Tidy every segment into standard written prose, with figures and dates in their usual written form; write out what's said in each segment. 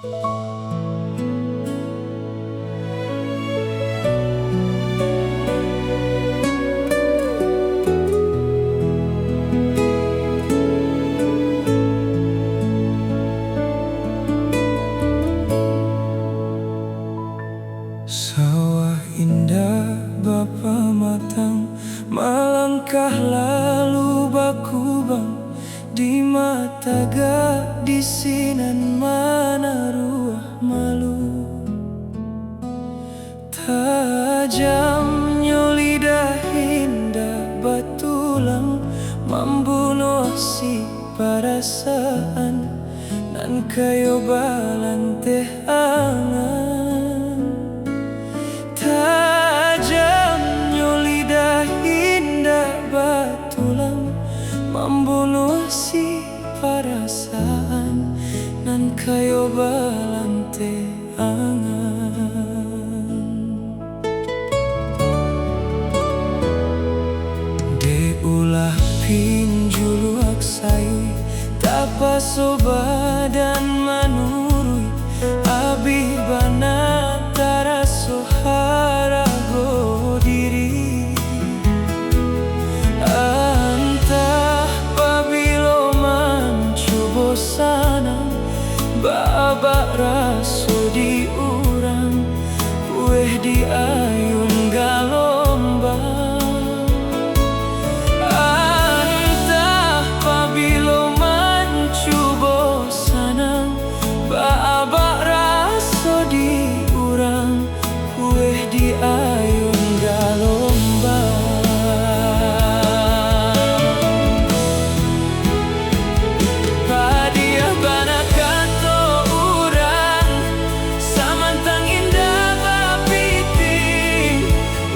Sawah indah bapa matang, melangkah lalu baku bang. Di mata gadisinan mana ruah malu. Tajamnya lidah indah batulang, membunuh si perasaan. Nan kayo balan teh angan. Tajamnya lidah indah batulang, membunuh si perasaan. Nan kayo balang teh angan. De ulah pinjuluak sayui, tapaso badan manurui. Abi bana taraso harago diri. Antah pabilo mancubo sanang, baba raso di urang, pueh di ayun galombang. Antah pabilo mancubo sanang, baba raso di urang, pueh di ayun galombang. Padia bana kato urang, samantang indah bapiting.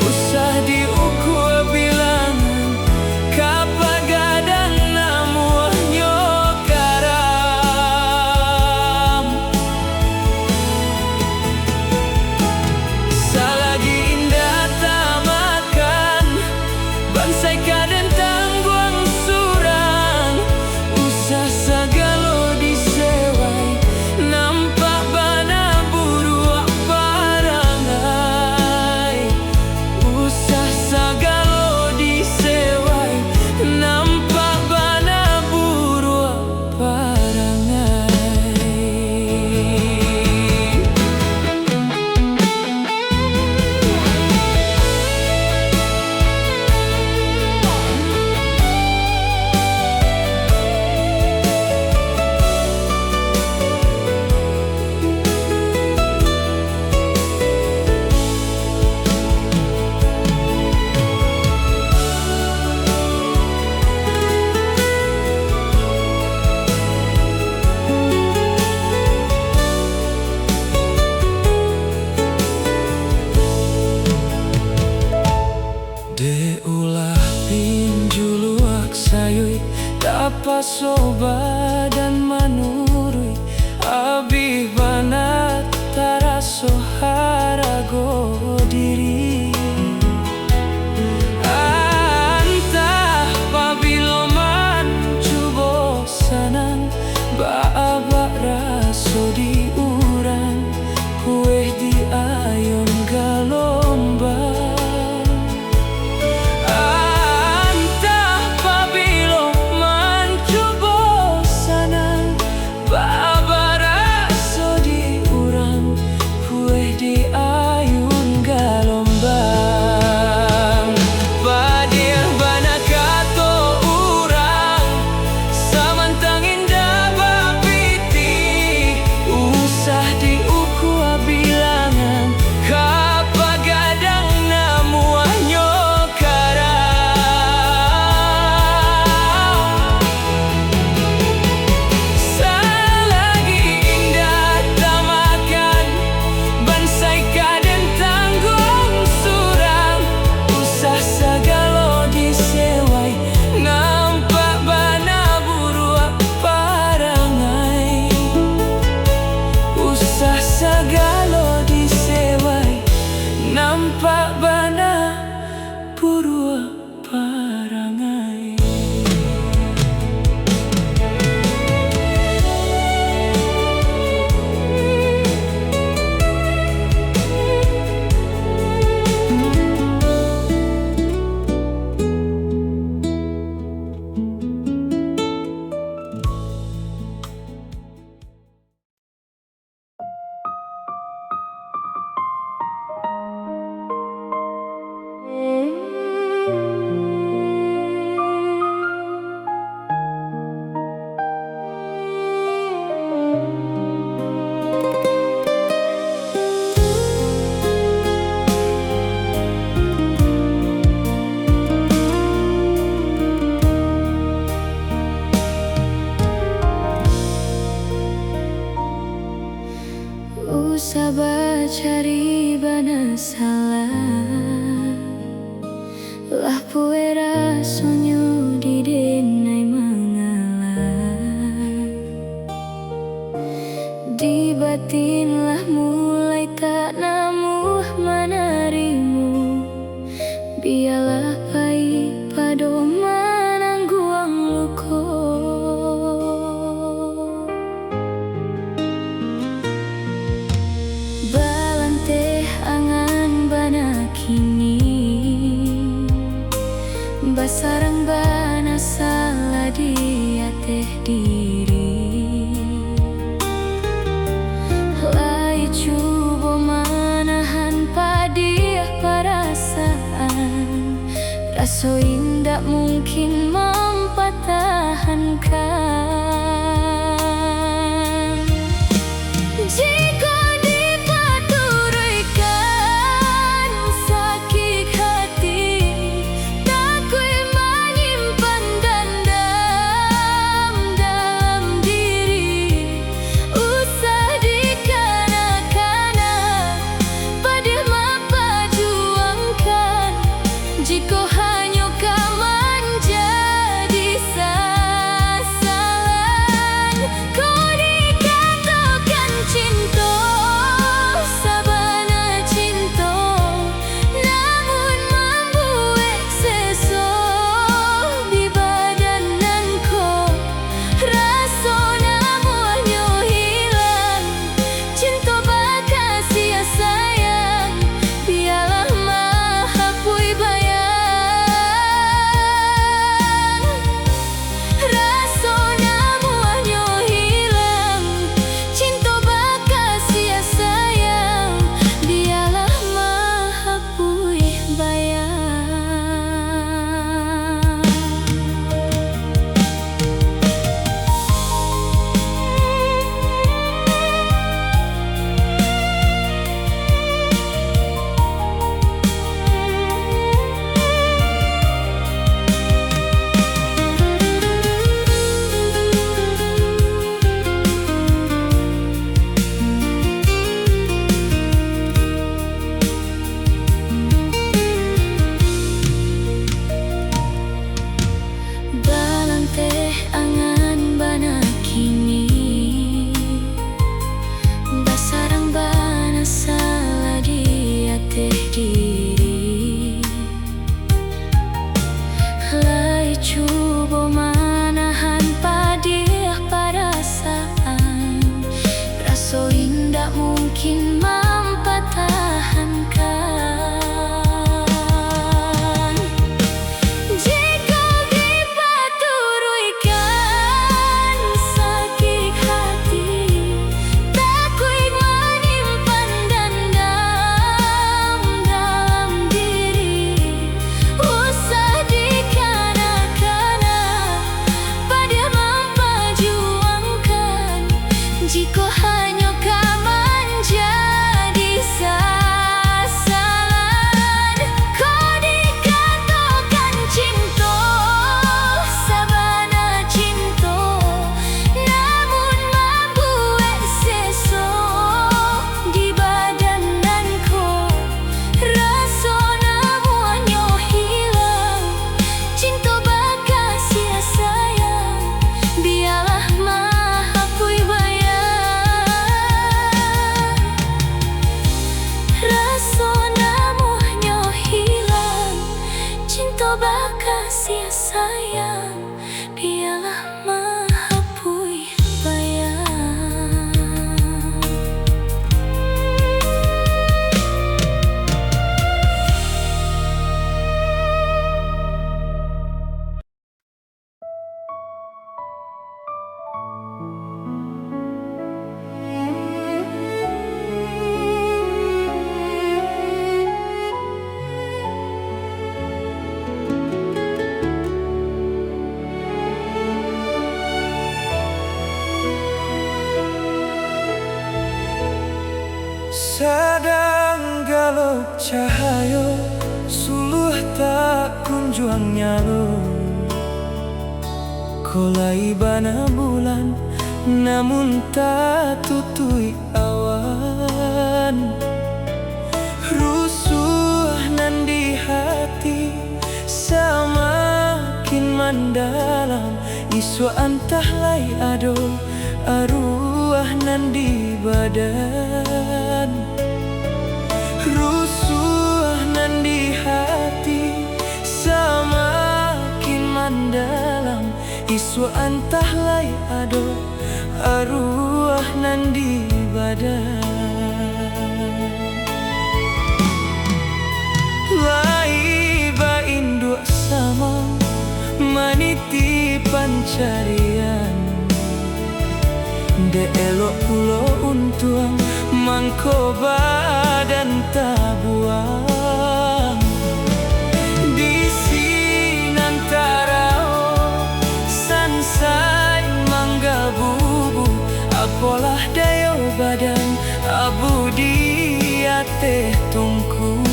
Usah diuku bilangan, kapagadan namuahnya karam. Salagi indah tamakan, bansai kaden tangguang surang. Usah sagalo disewai, nampak bana buruak parangai. Usah sagalo disewai, nampak bana buruak parangai. De ulah pinjuluak sayui, tapaso badan manurui. Abi bana taraso harago diri. Antah pabilo mancubo sanang, baba raso di urang, pueh di ayun galombang. Antah pabilo mancubo sanang, baba sabar cari bana salah lah puera sonyo di denai mengalah di batin lah mulai tak namuh menarimu biarlah pai pado menangguang luko balante angan bana kini basarang bana salah di ateh diri lai cubo manahan padiah perasaan raso indah mungkin mempertahankan jika dipaturkan sakit hati tak kui menyimpan dendam dalam diri usah dikanak-kanak pada memperjuangkan jika hanya kau menjadi sasaran kau dikatakan cinta sabana cinta namun membuat sesuatu di badananku rasa namanya hilang cinta bakal sia sayang biarlah mahapui bayang rasa namanya hilang cinta bakal sia sayang biarlah mahapui bayang balang teh angan bana kini basarang bana salah di ateh diri lai cubo manahan padiah perasaan raso indah mungkin mempertahankan jika dipaturkan sakit hati tak kui menyimpan dendam dalam diri usah dikanak-kanak pada memperjuangkan jika hanya kau menjadi sasaran kau dikatakan cinta sabana cinta namun membuat sesuatu di badananku rasa namanya hilang cinta bakal sia sayang biarlah mahapui bayang rasa namanya hilang cinta bakal sia sayang biarlah mahapui bayang Sedang galau cahaya suluh tak kunjung nyalo kolai bana bulan namun tak tutui awan hati semakin mendalam. Isu antah lai ado arwah nan di badan, rusuh nan di hati semakin mendalam. Isu antah lai ado arwah nan di badan. Lai ba induk sama maniti pancarian, de elok pulo untuang mangko badan tabuang. Di sinantara sansai mangga bubu, apalah dayo badan abu di ate tungku.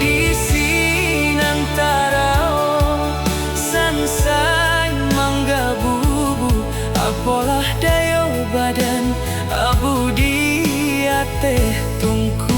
Di sinantara sansai mangga bubu, apalah dayo badan abu di ate tungku.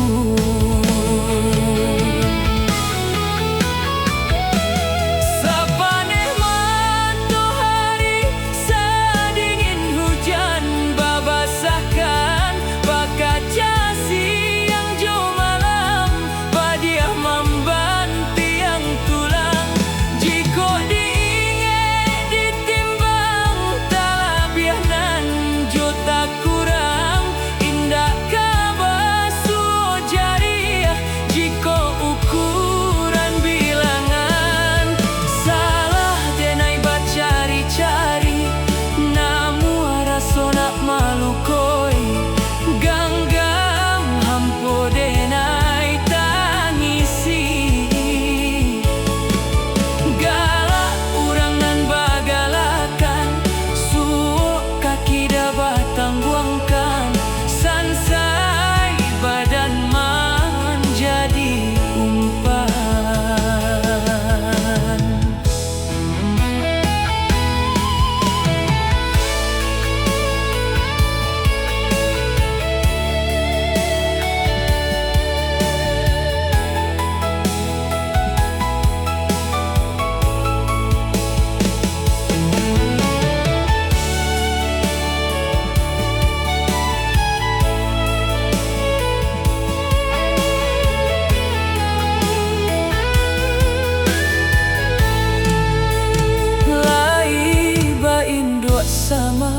Sama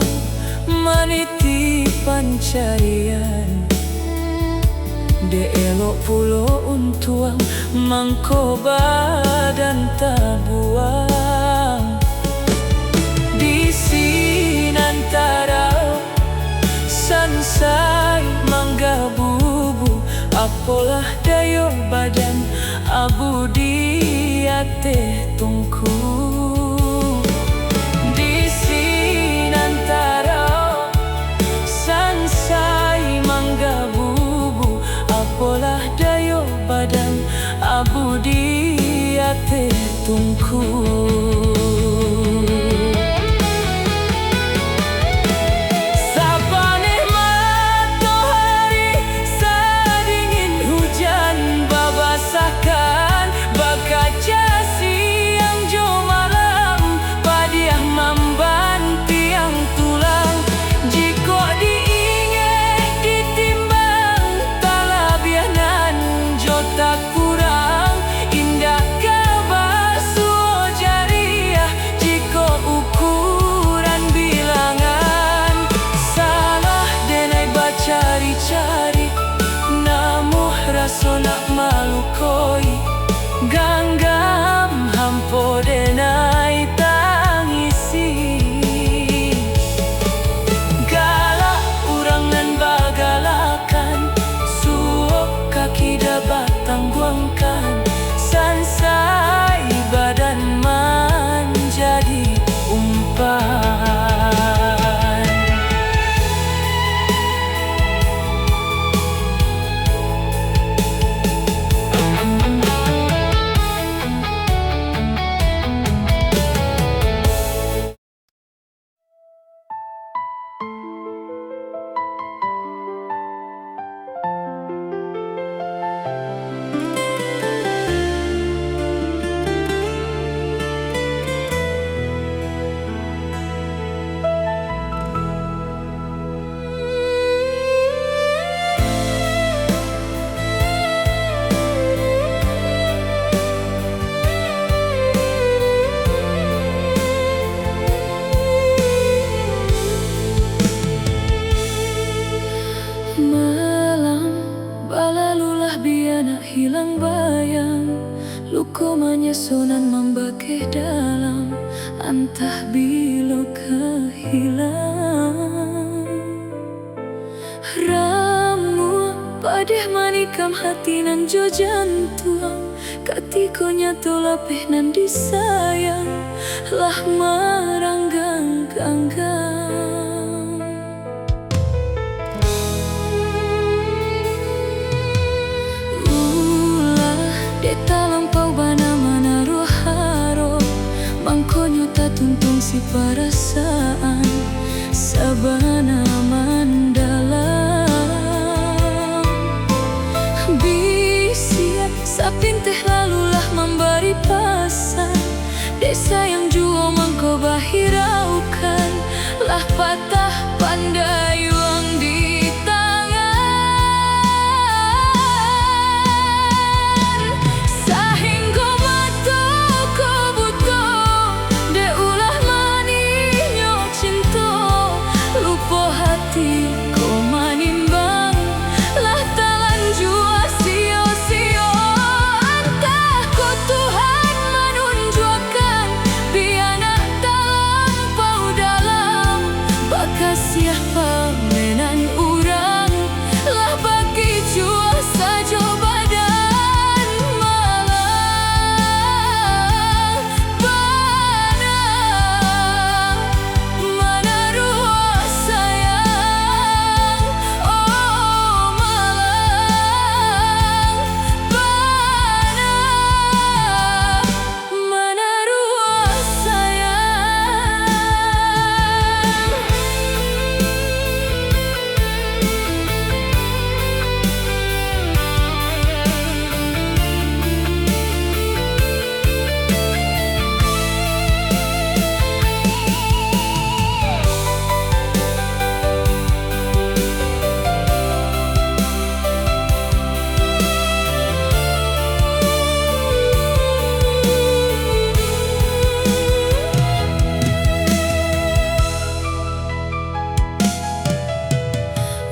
maniti pancarian, de elok pulo untuang mangko badan tabuang. Di sinantara sansai mangga bubu, apalah dayo badan abu di ate tungku. Sansai mangga bubu, apalah dayo badan abu di ate tungku. kam hati nan jo jantuang katiko nyato lapeh nan disayang lah maranggang ganggang. Ulah deta lampau bana manaruh haro mangkonyo ta tuntung si perasaan sabana mandalam. Bisiak sapin teh lalulah memberi pasan desa yang juo mangko bahiraukan lah patah pandai uang di tangan sahingga mata ko buto de ulah maninyo cinta lupo hati ko manimbang lah talan jua sio-sio entah ko Tuhan menunjukkan biana terlampau dalam bakas siapa menan urang lah bagi jua saja badan malang bana mana ruh sayang oh malang bana mana ruh sayang.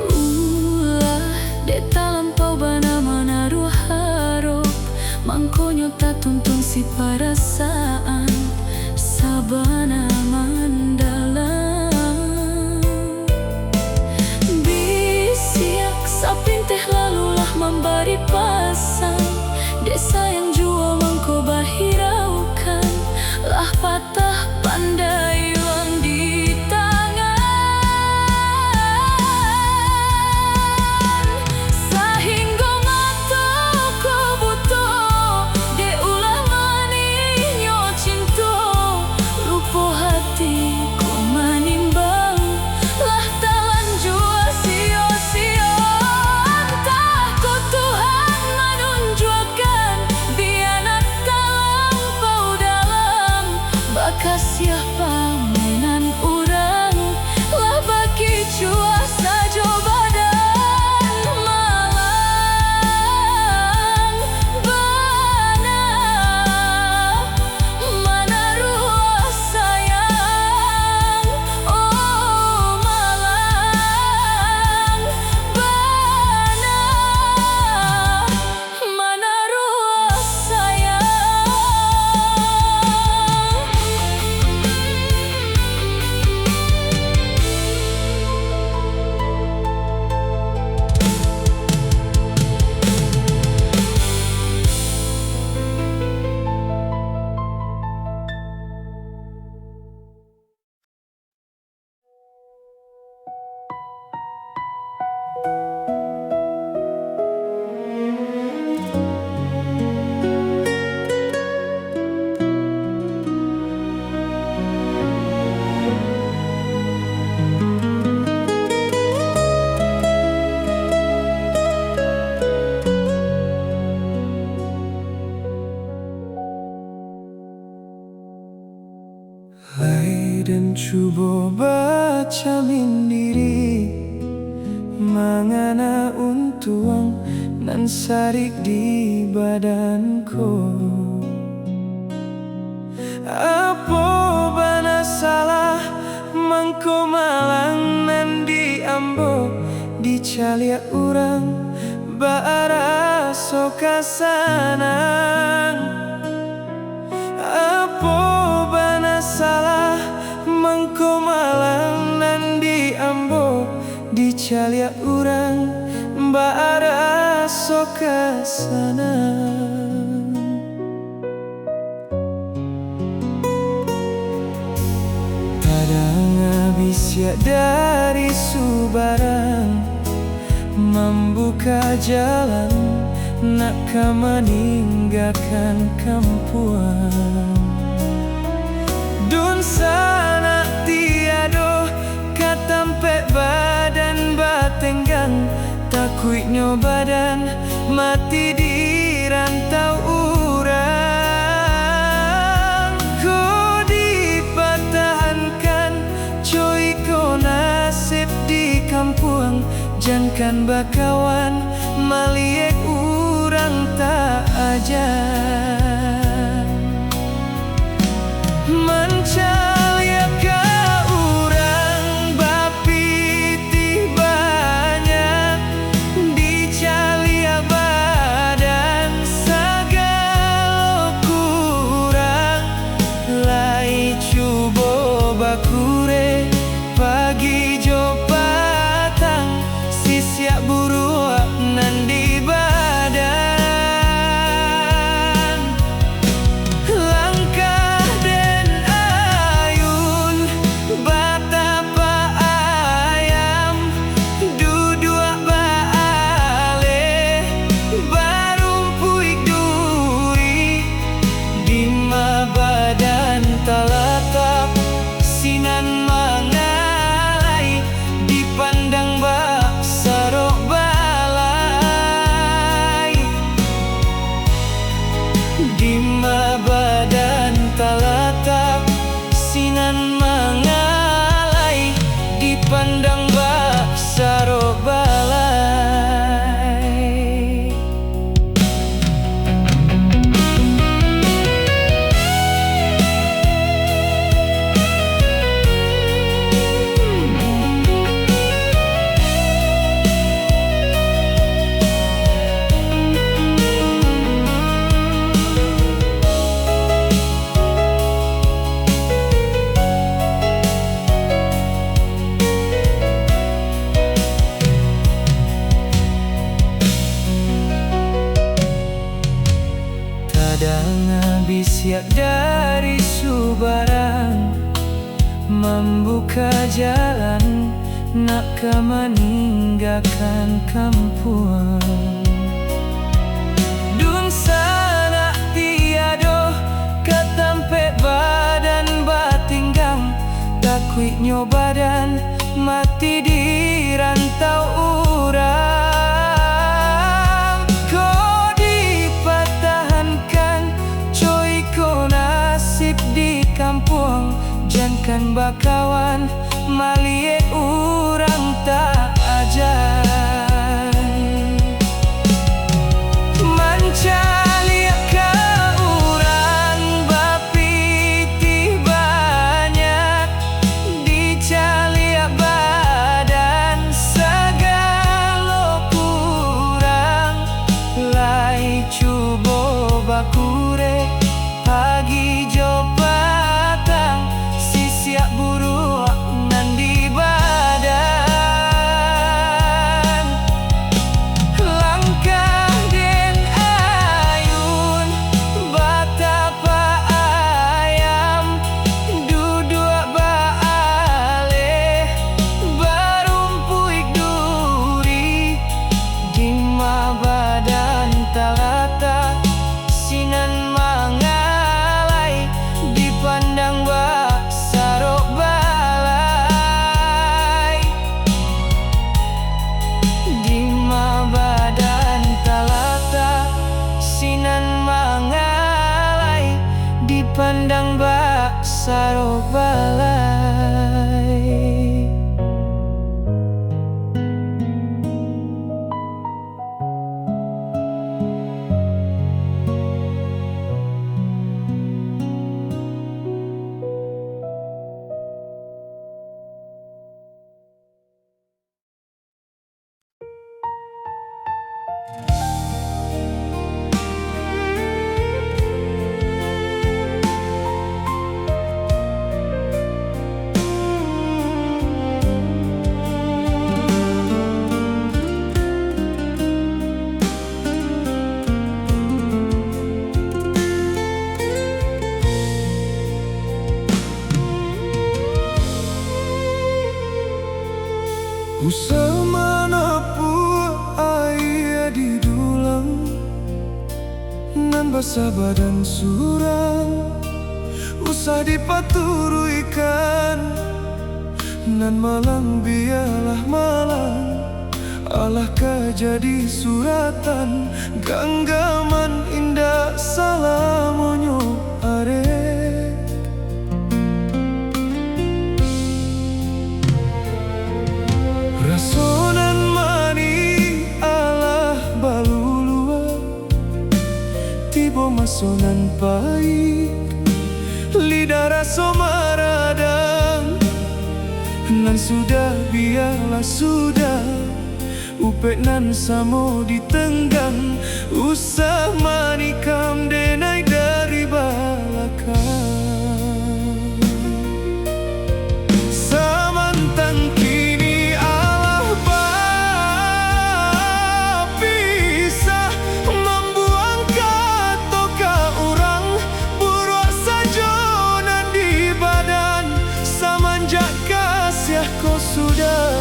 Ulah deta lampau bana manaruh harap mangkonyo ta tuntung si perasaan sabana mandalam. Bisiak sapin teh lalulah memberi pasan desa yang juo mangko bahiraukan lah patah pandai uang di tangan sahingga mata ko buto de ulah maninyo cinta lupo hati ko manimbang lah talan jua sio-sio entah ko Tuhan menunjukkan biana terlampau dalam bakas siapa menan urang lah bagi jua saja badan malang bana mana ruh sayang oh malang bana mana ruh sayang. Lai dan cuba baca mindiri mangana untuang nan sarik di badanku apa bana salah mangko malang nan diambo dicalia urang baara soka sanang apa bana salah mangko malang nan diambo dicalia urang baara so ke sana. Kadang habis ya dari subarang membuka jalan, nak meninggalkan kampuan. Dun sana tiado katampe badan batenggang, takuitnya badan mati di rantau urang. Ko dipertahankan coy ko nasib di kampung, jangan bakawan maliek urang tak ajar. Mencalia ke urang bapitih banyak, dicalia badan segala kurang. Lai cubo bakure pagi jo patang, sisiak buruak nan di badan. Langkah den ayun batapa ayam, duduk baale barumpuik duri, dima badan talatap sinan mangalai, dipandang bak sarok balai. Dima badan talatap sinan mangalai, dipandang bak sarok balai. Kadang habis ya dari subarang membuka jalan, nak meninggalkan kampuan. Dun sana tiado katampe badan batinggang, takuitnya badan mati di rantau urang. Ko dipertahankan coy ko nasib di kampung, jangan bakawan maliek urang tak ajar. Mencalia ke urang bapitih banyak, dicalia badan segala Usah manapun air di dulang nan basah badan surang, usah dipaturu ikan nan malang biarlah malang, alah kajadi suratan ganggaman indah salamonyo are. Rasonan mani alah balulua, tibo masonan pahit, lidah raso maradang, nan sudah biarlah sudah, upek nan samo ditenggang, usah manikam denai dari balakang. Samantang kini alah bapisah, membuang katoka orang, buruk saja nan di badan, semenjak kasih kau sudah.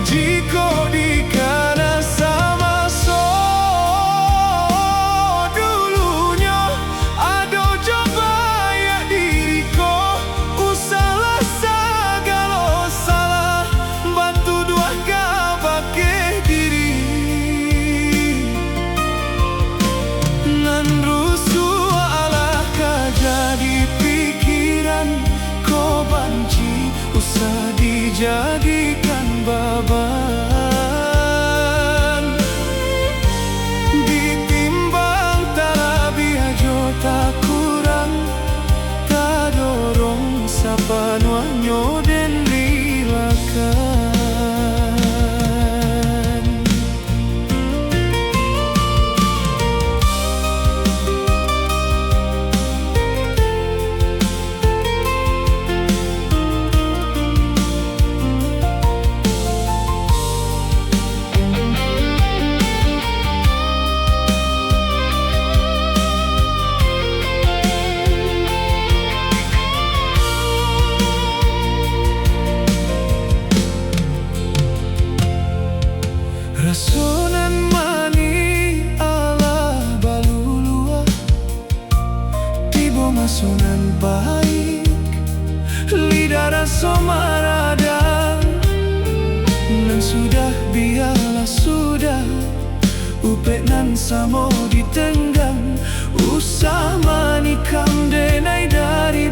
Jika dikana sama so dulunya, ado coba ya diriku, usahlah segala salah, bantu dua kabake diri. Nan rusuh alah kajadi pikiran, kau banci usah dijadikan baban, ditimbang tarabi ajo tak kurang, tak dorong sapanuanyo den rilakan. Rasonan mani alah balulua, tibo masonan baik, lidah raso maradang, nan sudah biarlah sudah, upek nan samo ditenggang, usah manikam denai dari